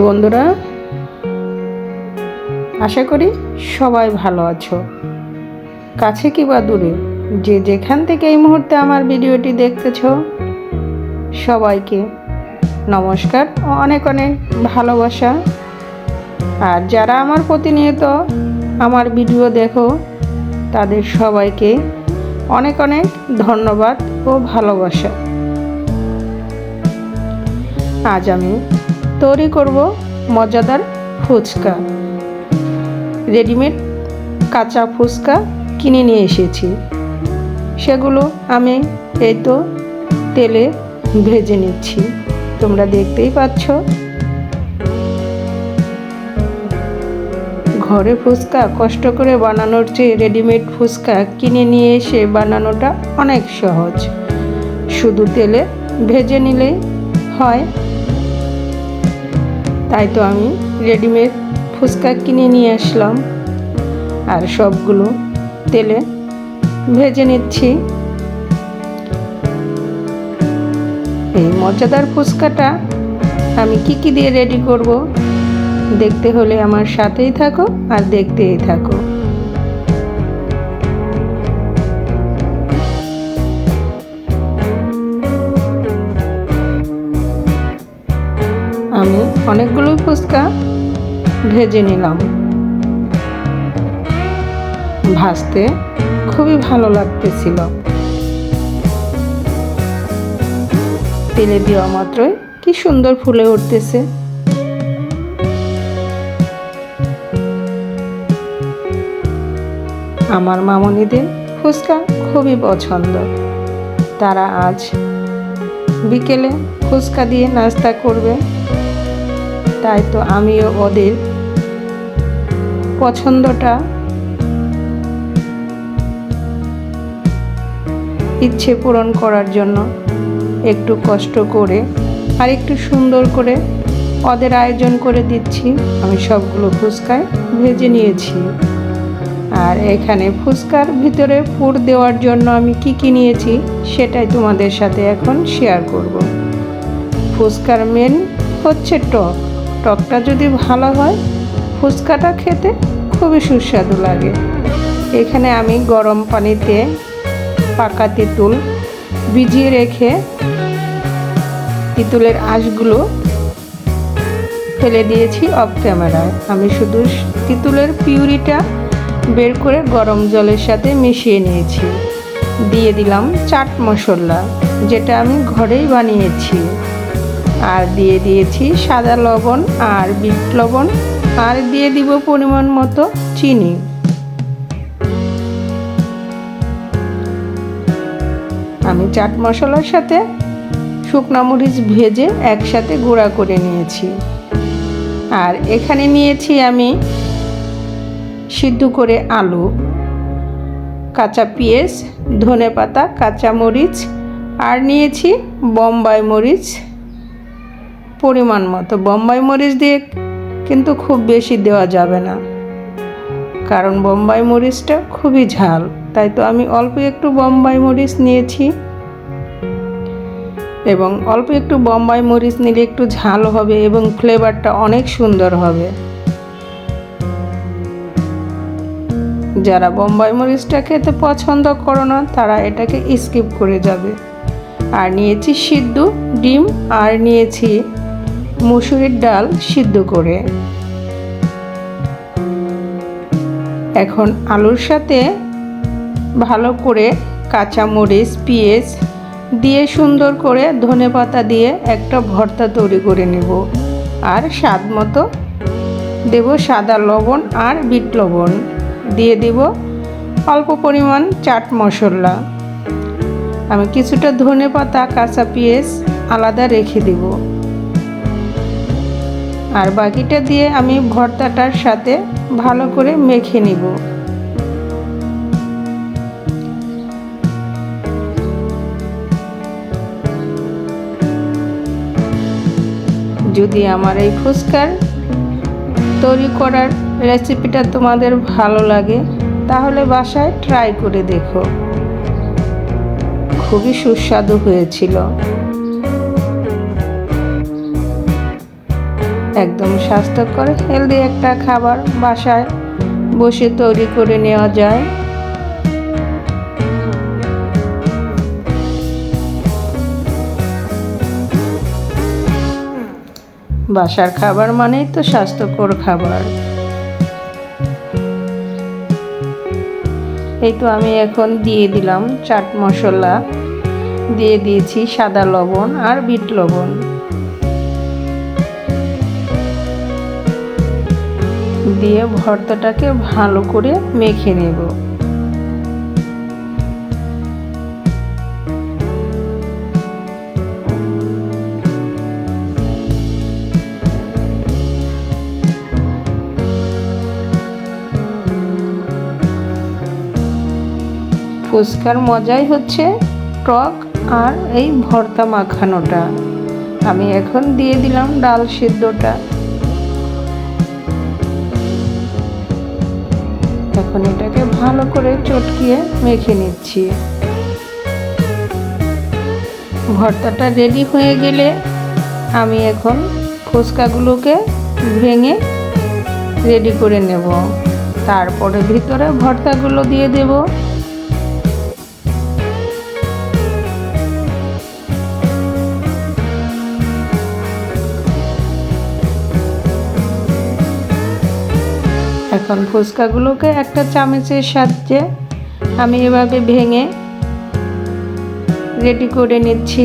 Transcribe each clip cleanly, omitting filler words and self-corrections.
বন্ধুরা, আশা করি সবাই ভালো আছো। কাছে কিংবা দূরে যে যেখান থেকে এই মুহূর্তে আমার ভিডিওটি দেখতেছো, সবাইকে নমস্কার ও অনেক অনেক ভালোবাসা। আর যারা আমার প্রতিনিয়ত আমার ভিডিও দেখো, তাদের সবাইকে অনেক অনেক ধন্যবাদ ও ভালোবাসা। আজ আমি তৈরি করব মজাদার ফুচকা। রেডিমেড কাঁচা ফুচকা কিনে নিয়ে এসেছি, সেগুলো আমি এই তো তেলে ভেজে নিচ্ছি। তোমরা দেখতেই পাচ্ছ, ঘরে ফুচকা কষ্ট করে বানানোর চেয়ে রেডিমেড ফুচকা কিনে নিয়ে এসে বানানোটা অনেক সহজ। শুধু তেলে ভেজে নিলেই হয়। তাই তো আমি রেডিমেড ফুচকা কিনে নিয়ে আসলাম আর সবগুলো তেলে ভেজে নিচ্ছি। এই মজাদার ফুচকাটা আমি কি দিয়ে রেডি করব, দেখতে হলে আমার সাথেই থাকো আর দেখতেই থাকো। আমি অনেকগুলো ফুচকা ভেজে নিলাম। ভাজতে খুবই ভালো লাগতেছিল। তেলে দেওয়া মাত্রই কি সুন্দর ফুলে উঠতেছে। আমার মামনিদের ফুচকা খুবই পছন্দ। তারা আজ বিকেলে ফুচকা দিয়ে নাস্তা করবে। তাই তো আমিও ওদের পছন্দটা ইচ্ছে পূরণ করার জন্য একটু কষ্ট করে আর একটু সুন্দর করে ওদের আয়োজন করে দিচ্ছি। আমি সবগুলো ফুচকায় ভেজে নিয়েছি। আর এখানে ফুচকার ভিতরে পুর দেওয়ার জন্য আমি কি নিয়েছি সেটাই তোমাদের সাথে এখন শেয়ার করব। ফুচকার মেন হচ্ছে টক। টকটা যদি ভালো হয়, ফুচকাটা খেতে খুবই সুস্বাদু লাগে। এখানে আমি গরম পানিতে পাকা তেঁতুল ভিজিয়ে রেখে তেঁতুলের আঁশগুলো ফেলে দিয়েছি অফ ক্যামেরায়। আমি শুধু তেঁতুলের পিউরিটা বের করে গরম জলের সাথে মিশিয়ে নিয়েছি। দিয়ে দিলাম চাট মশলা, যেটা আমি ঘরেই বানিয়েছি। আর দিয়ে দিয়েছি সাদা লবণ আর বিট লবণ, আর দিয়ে দিব পরিমাণ মতো চিনি। আমি চাট মশলার সাথে শুকনো মরিচ ভেজে একসাথে গুঁড়া করে নিয়েছি। আর এখানে নিয়েছি আমি সিদ্ধ করে আলু, কাঁচা পেঁয়াজ, ধনেপাতা, কাঁচা মরিচ, আর নিয়েছি বোম্বাই মরিচ পরিমাণ মতো। বোম্বাই মরিচ দিয়ে কিন্তু খুব বেশি দেওয়া যাবে না, কারণ বোম্বাই মরিচটা খুবই ঝাল। তাই তো আমি অল্প একটু বোম্বাই মরিচ নিয়েছি। এবং অল্প একটু বোম্বাই মরিচ নিলে একটু ঝাল হবে এবং ফ্লেভারটা অনেক সুন্দর হবে। যারা বোম্বাই মরিচটা খেতে পছন্দ করো না, তারা এটাকে স্কিপ করে যাবে। আর নিয়েছি সিদ্ধ ডিম, আর নিয়েছি মসুরির ডাল সিদ্ধ করে। এখন আলুর সাথে ভালো করে কাঁচা মরিচ, পেঁয়াজ দিয়ে সুন্দর করে ধনেপাতা দিয়ে একটা ভর্তা তৈরি করে নেব। আর স্বাদ মতো দেব সাদা লবণ আর বিট লবণ। দিয়ে দিব অল্প পরিমাণ চাট মশলা। আমি কিছুটা ধনেপাতা, কাঁচা পেঁয়াজ আলাদা রেখে দেব। আর বাকিটা দিয়ে আমি ভর্তাটার সাথে ভালো করে মেখে নিব। যদি আমার এই ফুচকার তৈরি করার রেসিপিটা তোমাদের ভালো লাগে, তাহলে বাসায় ট্রাই করে দেখো। খুবই সুস্বাদু হয়েছিল। একদম স্বাস্থ্যকর হেলদি একটা খাবার বাসায় বসে তৈরি করে নেওয়া যায়। বাসার খাবার মানেই তো স্বাস্থ্যকর খাবার। এই তো আমি এখন দিয়ে দিলাম চাট মশলা, দিয়ে দিয়েছি সাদা লবণ আর বিট লবণ। দিয়ে ভর্তাটাকে ভালো করে মেখে নেব। ফুচকার মজাই হচ্ছে টক আর এই ভর্তা মাখানোটা। আমি এখন দিয়ে দিলাম ডাল সিদ্ধটা। এখন এটাকে ভালো করে চটকিয়ে মেখে নিচ্ছি। ভর্তাটা রেডি হয়ে গেলে আমি এখন ফুচকাগুলোকে ভেঙে রেডি করে নেব। তারপরে ভিতরে ভর্তাগুলো দিয়ে দেব। এখন ফুচকাগুলোকে একটা চামচের সাহায্যে আমি এভাবে ভেঙে রেডি করে নিচ্ছি।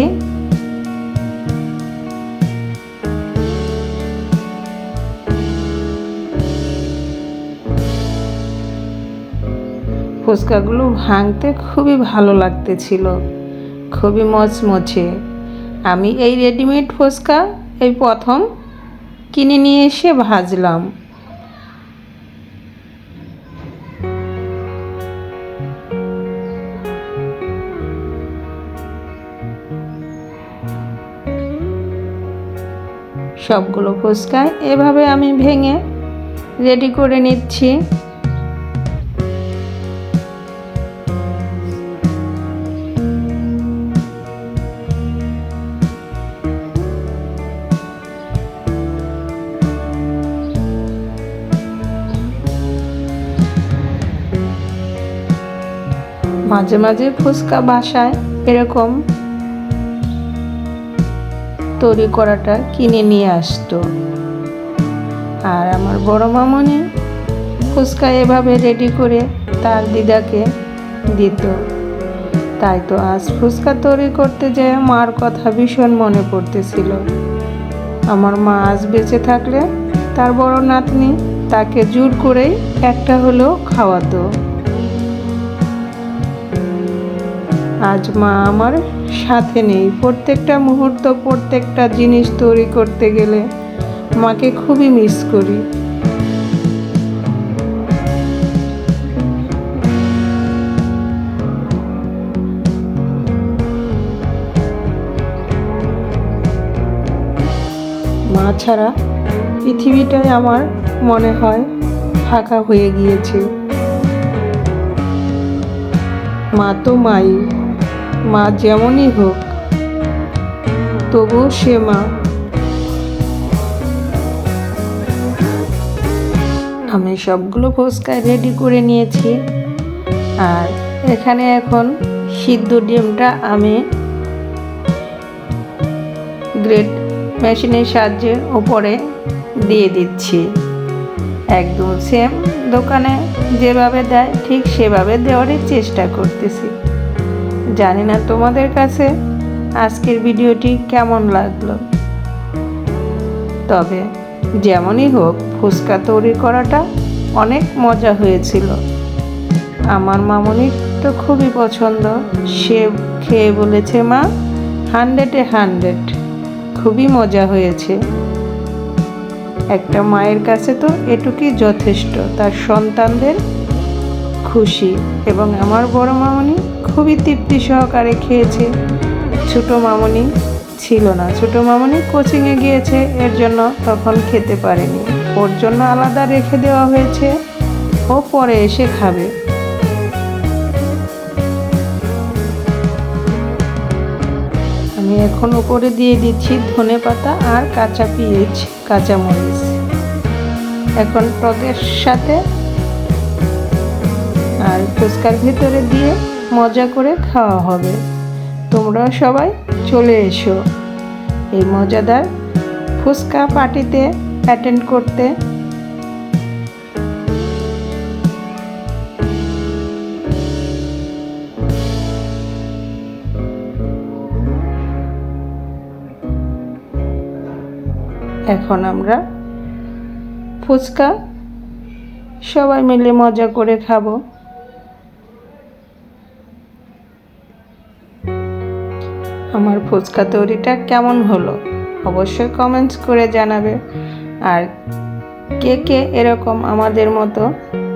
ফুচকাগুলো ভাঙতে খুবই ভালো লাগতেছিল, খুবই মচমচে। আমি এই রেডিমেড ফুচকা এই প্রথম কিনে নিয়ে এসে ভাজলাম। সবগুলো ফুচকা এভাবে আমি ভেঙে রেডি করে নিচ্ছি। মাঝে মাঝে ফুচকা বাসায় এরকম তৈরি করাটা কিনে নিয়ে আসতো, আর আমার বড় মামনি ফুচকা এভাবে রেডি করে তার দিদাকে দিত। তাই তো আজ ফুচকা তৈরি করতে যেয়ে মার কথা ভীষণ মনে পড়তেছিল। আমার মা আজ বেঁচে থাকলে তার বড় নাতনি তাকে জোর করেই একটা হলেও খাওয়াতো। আজ মা আমার সাথে নেই। প্রত্যেকটা মুহূর্ত, প্রত্যেকটা জিনিস তৈরি করতে গেলে মাকে খুবই মিস করি। মা ছাড়া পৃথিবীটাই আমার মনে হয় ফাঁকা হয়ে গিয়েছে। মা তো মাই, মা যেমনই হোক তবুও সে মা। আমি সবগুলো ফুচকা রেডি করে নিয়েছি, আর এখানে এখন সিদ্ধ ডিমটা আমি গ্রেট মেশিনের সাহায্যে উপরে দিয়ে দিচ্ছি। একদম সেম দোকানে যেভাবে দেয় ঠিক সেভাবে দেওয়ারই চেষ্টা করতেছি। জানি না তোমাদের কাছে আজকের ভিডিওটি কেমন লাগলো, তবে যেমনই হোক ফুচকা তৈরি করাটা অনেক মজা হয়েছিল। আমার মামনির তো খুবই পছন্দ। সে খেয়ে বলেছে, মা 100-এ 100, খুবই মজা হয়েছে। একটা মায়ের কাছে তো এটুকুই যথেষ্ট, তার সন্তানদের খুশি। এবং আমার বড় মামনি খুবই তৃপ্তি সহকারে খেয়েছে। ছোট মামনি ছিল না, ছোট মামনি কোচিংয়ে গিয়েছে, এর জন্য তখন খেতে পারেনি। ওর জন্য আলাদা রেখে দেওয়া হয়েছে, ও পরে এসে খাবে। আমি আমি এখন উপরে দিয়ে দিচ্ছি ধনেপাতা আর কাঁচা পেঁয়াজ, কাঁচামরিচ। এখন টকের সাথে আর ফুচকার ভিতরে দিয়ে মজা করে খাওয়া হবে। তোমরা সবাই চলে এসো এই মজাদার ফুচকা পার্টিতে অ্যাটেন্ড করতে। এখন আমরা ফুচকা সবাই মিলে মজা করে খাবো। আমার ফুচকা তৈরিটা কেমন হলো অবশ্যই কমেন্টস করে জানাবে। আর কে কে এরকম আমাদের মতো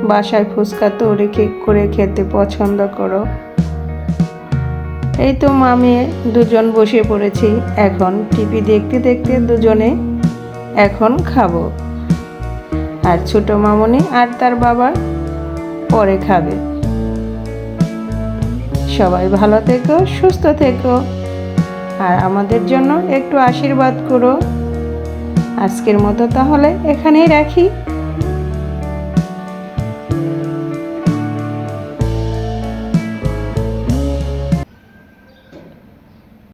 বাসায় ফুচকা তৈরি করে খেতে পছন্দ করো। এই তো মামি দুজন বসে পড়েছি, এখন টিভি দেখতে দেখতে দুজনে এখন খাবো। আর ছোট মামনি আর তার বাবা পরে খাবে। সবাই ভালো থেকো, সুস্থ থেকো, আর আমাদের জন্য একটু আশীর্বাদ করো। আজকের মতো তাহলে এখানেই রাখি।